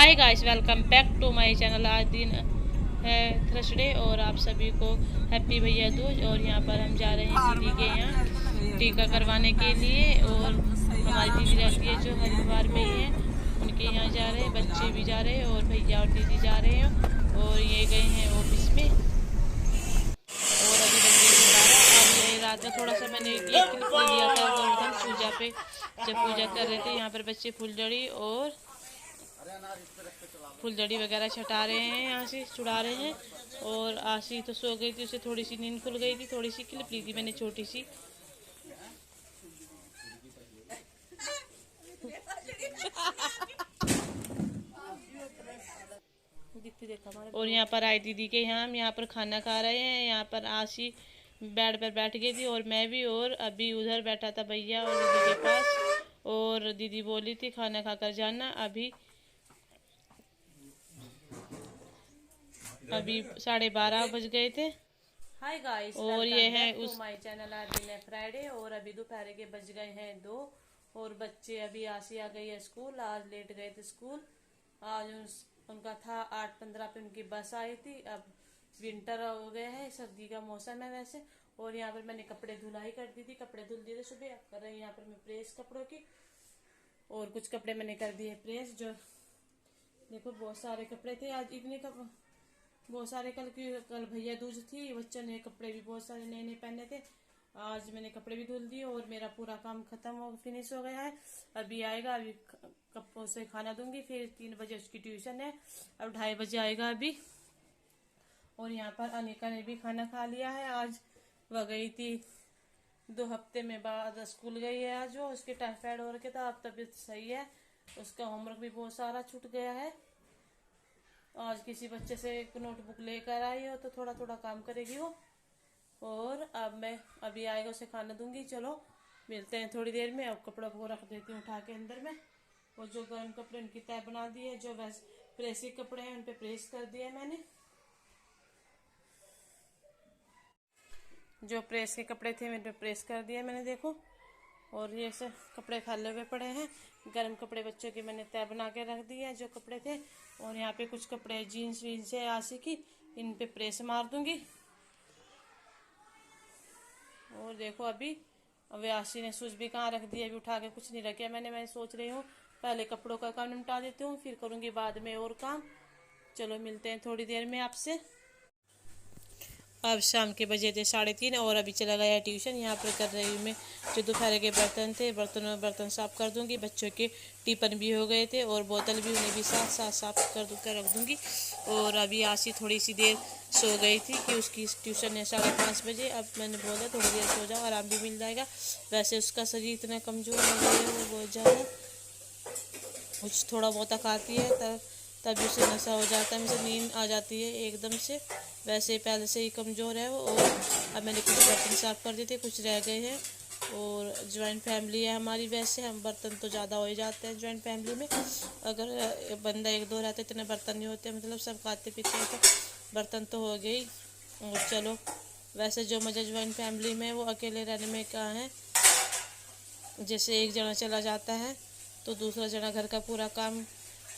Hi guys, welcome back to my channel. आज दिन है थर्सडे और आप सभी को हैप्पी भैया दूज। और यहाँ पर हम जा रहे हैं दीदी के यहाँ टीका करवाने के लिए। और हमारी दीदी रहती है जो हरिद्वार में ही है, उनके यहाँ जा रहे हैं। बच्चे भी जा रहे हैं और भैया और दीदी जा रहे हैं। और ये गए हैं ऑफिस में। और अभी बज गई 12। अब ये रात में थोड़ा सा मैंने एक क्लिप लिया था गोवर्धन पूजा पे, जब पूजा कर रहे थे। यहाँ पर बच्चे फुलझड़ी और फुलझड़ी वगैरह छटा रहे हैं, यहाँ से छुड़ा रहे हैं। और आशी तो सो गई थी, उसे थोड़ी सी नींद खुल गई थी। थोड़ी सी क्लिप ली थी मैंने छोटी सी। और यहाँ पर आई दीदी के यहाँ, हम यहाँ पर खाना खा रहे हैं। यहाँ पर आशी बेड पर बैठ गई थी और मैं भी। और अभी उधर बैठा था भैया और दीदी के पास। और दीदी बोली थी खाना खाकर जाना। अभी 12:30 बज गए थे। हाय गाइस, और ये है उस माय चैनल। आज दिन है फ्राइडे और अभी दोपहर के बज गए हैं 2। और बच्चे अभी आसी आ गई है स्कूल। आज लेट गए थे स्कूल। आज उनका था 8:15 पे उनकी बस आई थी। अब विंटर हो गया है, सर्दी का मौसम है वैसे। और यहाँ पर मैंने कपड़े धुलाई कर दी थी, कपड़े धुल दिए थे सुबह। अब कर रही हूँ यहाँ पर मैं प्रेस कपड़ों की। और कुछ कपड़े मैंने कर दिए प्रेस। जो देखो बहुत सारे कपड़े थे आज, इतने बहुत सारे। कल भैया दूज थी, बच्चों ने कपड़े भी बहुत सारे नए नए पहने थे। आज मैंने कपड़े भी धुल दिए और मेरा पूरा काम खत्म हो फिनिश हो गया है। अभी आएगा, अभी कपड़ों से खाना दूंगी। फिर 3 बजे उसकी ट्यूशन है। अब 2:30 बजे आएगा अभी। और यहाँ पर अनिका ने भी खाना खा लिया है। आज वह गई थी 2 हफ्ते में बाद स्कूल गई है आज वो। उसके टाइफाइड हो रखे था, अब तबीयत सही है। उसका होमवर्क भी बहुत सारा छूट गया है। आज किसी बच्चे से एक नोटबुक लेकर आई हो तो थोड़ा थोड़ा काम करेगी वो। और अब मैं अभी आएगा उसे खाना दूंगी। चलो मिलते हैं थोड़ी देर में। अब कपड़ों को रख देती हूँ उठा के अंदर में। और जो गर्म कपड़े उनकी तय बना दी है, जो वैसे प्रेसी कपड़े हैं उन पे प्रेस कर दिया मैंने। जो प्रेस के कपड़े थे उन पे प्रेस कर दिया मैंने, देखो। और ये सब कपड़े फैले हुए पड़े हैं। गर्म कपड़े बच्चों के मैंने तय बना के रख दिए हैं, जो कपड़े थे। और यहाँ पे कुछ कपड़े जीन्स वीन्स है आशी की, इन पे प्रेस मार दूंगी। और देखो अभी आशी ने सूज भी कहाँ रख दिया, अभी उठा के कुछ नहीं रखा मैं सोच रही हूँ पहले कपड़ों का काम निपटा देती हूँ, फिर करूँगी बाद में और काम। चलो मिलते हैं थोड़ी देर में आपसे। अब शाम के बजे थे 3:30 और अभी चला गया ट्यूशन। यहाँ पर कर रही हूँ मैं जो दोपहर के बर्तन थे, बर्तन साफ कर दूंगी। बच्चों के टिफिन भी हो गए थे और बोतल भी, उन्हें भी साफ कर रख दूंगी। और अभी आशी थोड़ी सी देर सो गई थी कि उसकी ट्यूशन है 5:30 बजे। अब मैंने बोला थोड़ी देर सो जाओ, आराम भी मिल जाएगा। वैसे उसका शरीर इतना कमज़ोर हो गया है, वो बहुत ज़्यादा कुछ थोड़ा बहुत खाती है तभी उसे नशा हो जाता है, मुझे नींद आ जाती है एकदम से। वैसे पहले से ही कमज़ोर है वो। और अब मैंने कुछ बर्तन साफ़ कर दिए थे, कुछ रह गए हैं। और जॉइंट फैमिली है हमारी, वैसे हम बर्तन तो ज़्यादा हो ही जाते हैं जॉइंट फैमिली में। अगर बंदा 1-2 रहते इतने बर्तन नहीं होते, मतलब सब खाते पीते हैं तो बर्तन तो हो गई। और चलो वैसे जो मज़ा जॉइंट फैमिली में वो अकेले रहने में कहाँ है। जैसे एक जना चला जाता है तो दूसरा जना घर का पूरा काम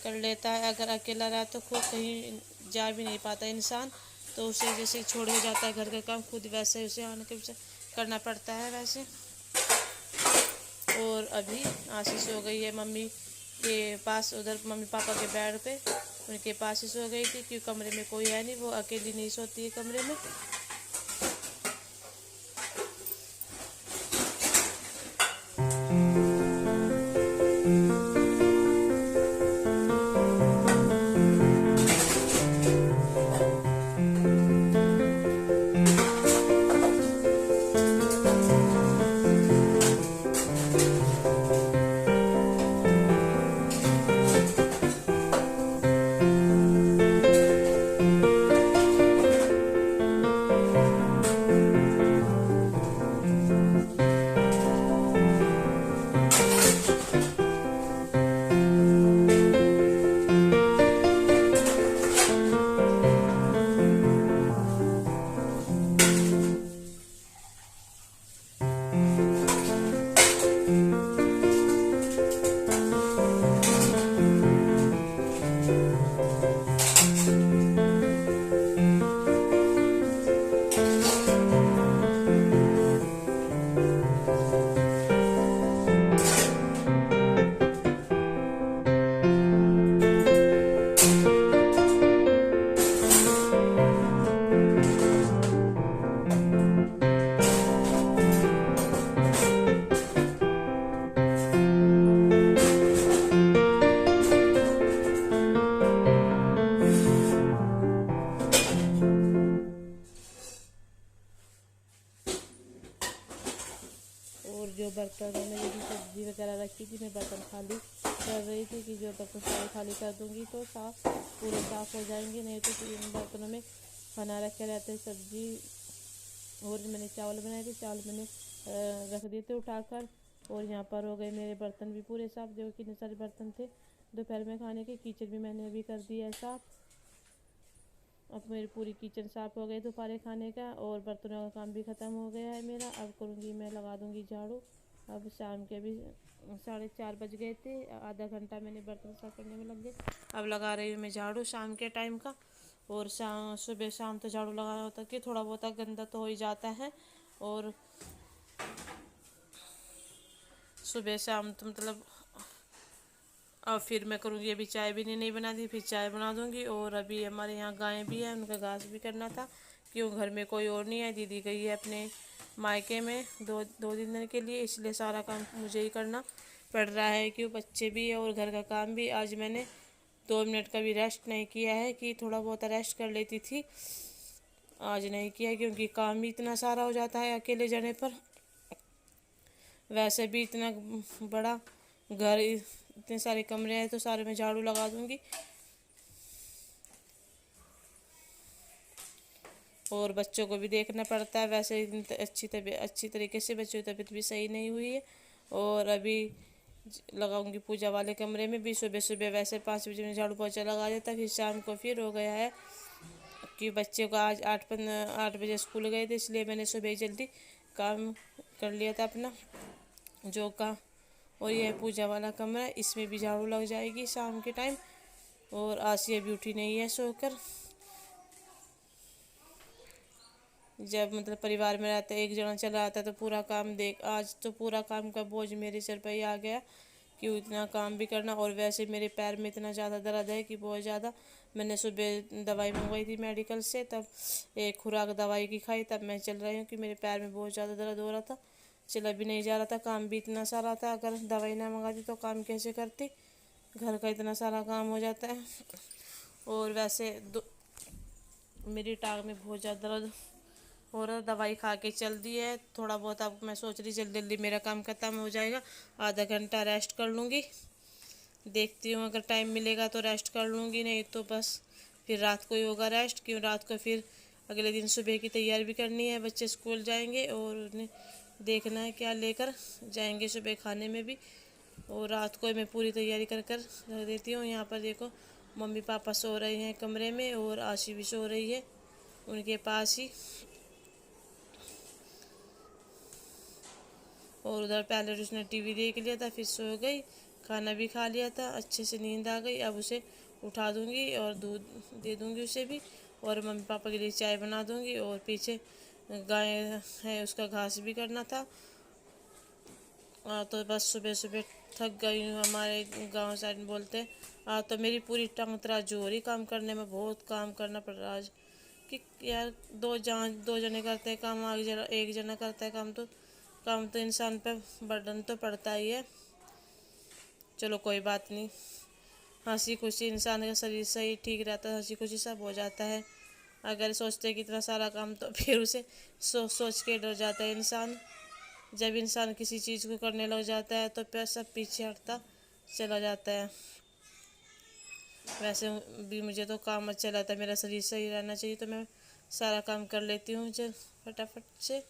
कर लेता है। अगर अकेला रहा तो खुद कहीं जा भी नहीं पाता इंसान, तो उसे जैसे छोड़ के जाता है घर का काम खुद, वैसे उसे आने के करना पड़ता है वैसे। और अभी आशीष हो गई है मम्मी के पास, उधर मम्मी पापा के बेड पे उनके पास ही सो गई थी, क्योंकि कमरे में कोई है नहीं, वो अकेली नहीं सोती है कमरे में। थी, मैं बर्तन खाली कर रही थी कि जो बर्तन सारे खाली कर दूंगी तो पूरे साफ़ हो जाएंगे, नहीं तो इन बर्तनों में खाना रखे रहते हैं, सब्जी। और मैंने चावल बनाए थे, चावल मैंने रख दिए थे उठाकर। और यहाँ पर हो गए मेरे बर्तन भी पूरे साफ़, जो कितने सारे बर्तन थे दोपहर में खाने के। किचन भी मैंने अभी कर दिया है साफ़। अब मेरी पूरी किचन साफ़ हो गई दोपहर खाने का, और बर्तनों का काम भी ख़त्म हो गया है मेरा। अब करूँगी मैं, लगा दूँगी झाड़ू। अब शाम के भी 4:30 बज गए थे, आधा घंटा मैंने बर्तन साफ़ करने में लग गए। अब लगा रही हूँ मैं झाड़ू शाम के टाइम का। और सुबह शाम तो झाड़ू लगाना होता है कि थोड़ा बहुत गंदा तो हो ही जाता है। और सुबह शाम तो मतलब अब फिर मैं करूँगी, अभी चाय भी नहीं बना दी, फिर चाय बना दूँगी। और अभी हमारे यहाँ गायें भी हैं, उनका घास भी करना था, क्यों घर में कोई और नहीं है, दीदी गई है अपने मायके में दो दिन के लिए, इसलिए सारा काम मुझे ही करना पड़ रहा है। क्यों बच्चे भी है और घर का काम भी। आज मैंने 2 मिनट का भी रेस्ट नहीं किया है, कि थोड़ा बहुत रेस्ट कर लेती थी, आज नहीं किया क्योंकि काम भी इतना सारा हो जाता है अकेले जाने पर। वैसे भी इतना बड़ा घर, इतने सारे कमरे हैं, तो सारे में झाड़ू लगा दूंगी। और बच्चों को भी देखना पड़ता है। वैसे अच्छी तरीके से बच्चों की तबीयत भी सही नहीं हुई है। और अभी लगाऊंगी पूजा वाले कमरे में भी। सुबह सुबह वैसे 5 बजे में झाड़ू पोछा लगा देता, फिर शाम को फिर हो गया है कि बच्चे को आज 8 बजे स्कूल गए थे, इसलिए मैंने सुबह जल्दी काम कर लिया था अपना जो का। और यह पूजा वाला कमरा, इसमें भी झाड़ू लग जाएगी शाम के टाइम। और आसिया भी उठी नहीं है सोकर। जब मतलब परिवार में रहता है, एक जना चला आता है तो पूरा काम आज तो पूरा काम का बोझ मेरे सिर पर ही आ गया, कि इतना काम भी करना। और वैसे मेरे पैर में इतना ज़्यादा दर्द है कि बहुत ज़्यादा। मैंने सुबह दवाई मंगवाई थी मेडिकल से, तब एक खुराक दवाई की खाई, तब मैं चल रही हूँ कि मेरे पैर में बहुत ज़्यादा दर्द हो रहा था, चला भी नहीं जा रहा था, काम भी इतना सारा था। अगर दवाई ना मंगाती तो काम कैसे करती, घर का इतना सारा काम हो जाता है। और वैसे मेरी टांग में बहुत ज़्यादा दर्द हो रहा, दवाई खा के चल दी है थोड़ा बहुत। अब मैं सोच रही जल्दी जल्दी मेरा काम ख़त्म हो जाएगा, आधा घंटा रेस्ट कर लूँगी। देखती हूँ अगर टाइम मिलेगा तो रेस्ट कर लूँगी, नहीं तो बस फिर रात को ही होगा रेस्ट। क्यों रात को फिर अगले दिन सुबह की तैयारी भी करनी है, बच्चे स्कूल जाएंगे और उन्हें देखना है क्या लेकर जाएंगे सुबह खाने में भी। और रात को मैं पूरी तैयारी कर कर रख देती हूँ। यहाँ पर देखो मम्मी पापा सो रहे हैं कमरे में, और आशी भी सो रही है उनके पास ही। और उधर पहले उसने टीवी देख लिया था, फिर सो गई, खाना भी खा लिया था, अच्छे से नींद आ गई। अब उसे उठा दूंगी और दूध दे दूंगी उसे भी, और मम्मी पापा के लिए चाय बना दूंगी। और पीछे गाय है, उसका घास भी करना था। तो बस सुबह सुबह थक गई हूँ, हमारे गांव साइड में बोलते हैं। तो मेरी पूरी टांग तराजू हो रही, काम करने में बहुत काम करना पड़ रहा आज, कि यार दो जने करते हैं काम, आगे एक जना करता है काम तो इंसान पे बर्डन तो पड़ता ही है। चलो कोई बात नहीं, हंसी खुशी इंसान का शरीर सही ठीक रहता है, हंसी खुशी सब हो जाता है। अगर सोचते कि इतना सारा काम, तो फिर उसे सोच के डर जाता है इंसान। जब इंसान किसी चीज़ को करने लग जाता है तो फिर सब पीछे हटता चला जाता है। वैसे भी मुझे तो काम अच्छा लगता है, मेरा शरीर सही रहना चाहिए, तो मैं सारा काम कर लेती हूँ फटाफट से।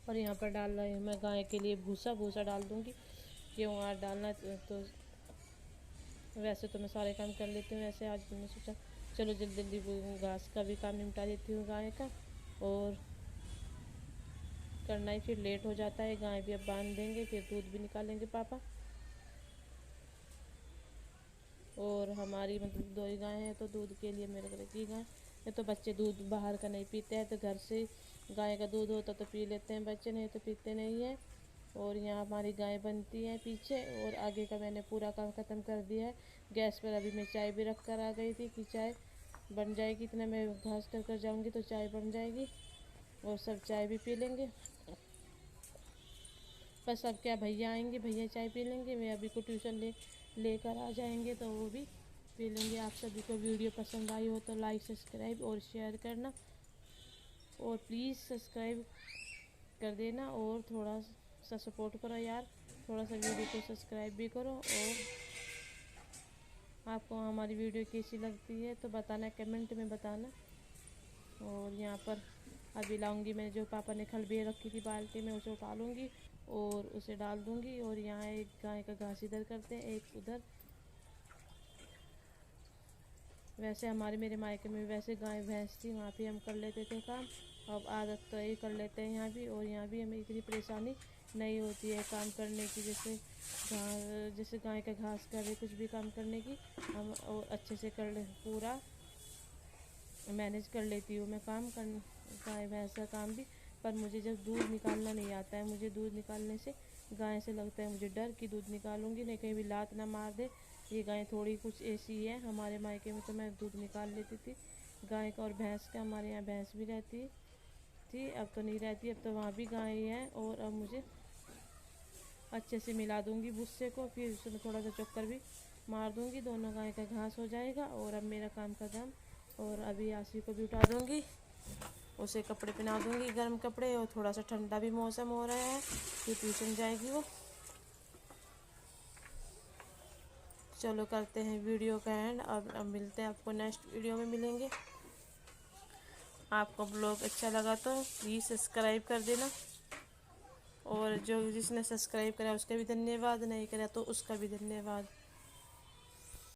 और यहाँ पर डाल रही हूँ मैं गाय के लिए भूसा डाल दूँगी, क्यों आज डालना तो वैसे तो मैं सारे काम कर लेती हूँ, वैसे आज मैंने सोचा चलो जल्दी जल्दी वो घास का भी काम निपटा देती हूँ गाय का, और करना ही फिर लेट हो जाता है। गाय भी अब बांध देंगे, फिर दूध भी निकालेंगे पापा। और हमारी मतलब 2 ही गाय हैं, तो दूध के लिए मेरे को रखी गाय। ये तो बच्चे दूध बाहर का नहीं पीते हैं, तो घर से गाय का दूध होता तो पी लेते हैं बच्चे, नहीं तो पीते नहीं हैं। और यहाँ हमारी गाय बनती है पीछे, और आगे का मैंने पूरा काम ख़त्म कर दिया है। गैस पर अभी मैं चाय भी रख कर आ गई थी कि चाय बन जाएगी, इतने मैं घास कर जाऊँगी तो चाय बन जाएगी और सब चाय भी पी लेंगे। बस अब क्या, भैया आएंगे, भैया चाय पी लेंगे, मैं अभी को ट्यूशन लेकर आ जाएंगे तो वो भी पी लेंगे। आप सभी को वीडियो पसंद आई हो तो लाइक सब्सक्राइब और शेयर करना, और प्लीज़ सब्सक्राइब कर देना, और थोड़ा सा सपोर्ट करो यार, थोड़ा सा वीडियो को सब्सक्राइब भी करो। और आपको हमारी वीडियो कैसी लगती है तो बताना, कमेंट में बताना। और यहाँ पर अभी लाऊंगी मैं, जो पापा ने खल भी रखी थी बाल्टी में, उसे उठा लूँगी और उसे डाल दूँगी। और यहाँ एक गाय का घास इधर करते हैं, एक उधर। वैसे हमारे मेरे मायके में वैसे गाय भैंस थी, वहाँ पे हम कर लेते थे काम। अब आदत तो यही कर लेते हैं यहाँ भी, और यहाँ भी हमें इतनी परेशानी नहीं होती है काम करने की। जैसे गाय का घास कर रहे, कुछ भी काम करने की हम और अच्छे से कर ले, पूरा मैनेज कर लेती हूँ मैं काम कर गाय भैंस का काम भी। पर मुझे जब दूध निकालना नहीं आता है, मुझे दूध निकालने से गाय से लगता है मुझे डर कि दूध निकालूंगी नहीं, कहीं भी लात ना मार दे। ये गाय थोड़ी कुछ ऐसी है, हमारे मायके में तो मैं दूध निकाल लेती थी गाय का और भैंस का। हमारे यहाँ भैंस भी रहती थी, अब तो नहीं रहती, अब तो वहाँ भी गाय है। और अब मुझे अच्छे से मिला दूंगी भुस्से को, फिर उसमें थोड़ा सा चक्कर भी मार दूंगी, दोनों गाय का घास हो जाएगा। और अब मेरा काम खत्म। और अभी आशी को भी उठा दूंगी, उसे कपड़े पहना दूंगी, गर्म कपड़े, और थोड़ा सा ठंडा भी मौसम हो रहा है, फिर ट्यूशन जाएगी वो। चलो करते हैं वीडियो का एंड। अब मिलते हैं, आपको नेक्स्ट वीडियो में मिलेंगे। आपको ब्लॉग अच्छा लगा तो प्लीज़ सब्सक्राइब कर देना, और जो जिसने सब्सक्राइब करा उसका भी धन्यवाद, नहीं करा तो उसका भी धन्यवाद।